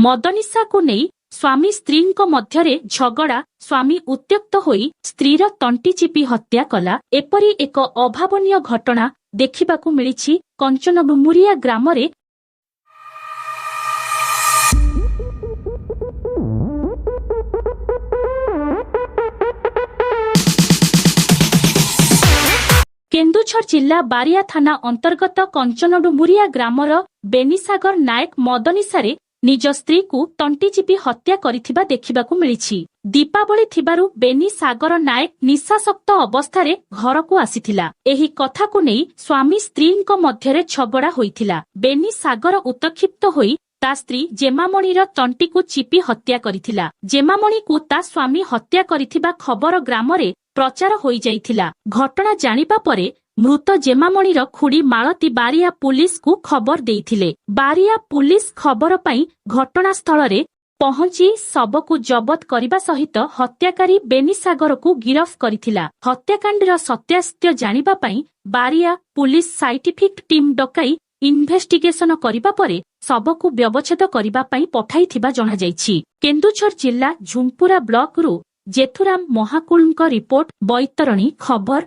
मदनिशा को नहीं स्वामी स्त्री मध्यरे झगड़ा स्वामी उत्त्यक्त होई स्त्रीर तंटी चिपी हत्या कला। एपरी एक अभावनीय घटना देखिबाकू मिलिछि कंचनडुमुरिया ग्राम रे। केन्दुझर जिला बारिया थाना अंतर्गत कंचनडुमुरिया ग्रामर बेनीसागर नायक मदनिशारे निज स्त्री को तंटी चिपी हत्या करिथिबा देखिबाकू मिलिछि। दीपावली थिबारु बेनीसागर नायक निशासक्त अवस्थारे घर को आसीथिला। एही कथा को नहीं स्वामी स्त्री मध्यरे झगड़ा होइथिला। बेनीसागर उत्तक्षिप्त होई ता स्त्री जेमामणिर तंटी को चिपी हत्या करिथिला। जेमामणि को ता स्वामी हत्या करिथिबा खबर ग्राम रे प्रचार होई जाइथिला। घटना जानिबा परे मृत जेमामणिर खुड़ी मालती बारिया पुलिस को खबर देइथिले। बारिया पुलिस खबर पाई घटनास्थल रे पहुंची शव को जबत करने सहित हत्याकारी बेनीसागर को गिरफ करिथिला। हत्याकांडर सत्यासत्य जानिबा पाई बारिया पुलिस साइंटिफिक टीम डकाई इन्वेस्टिगेशन करिबा परे शव को व्यवच्छेद करिबा पाई पठाइथिबा जणा जाइछि। केन्दुझर जिला झुम्पुरा ब्लॉक रु जेथुराम महाकुलଙ୍କ रिपोर्ट बैतरणी खबर।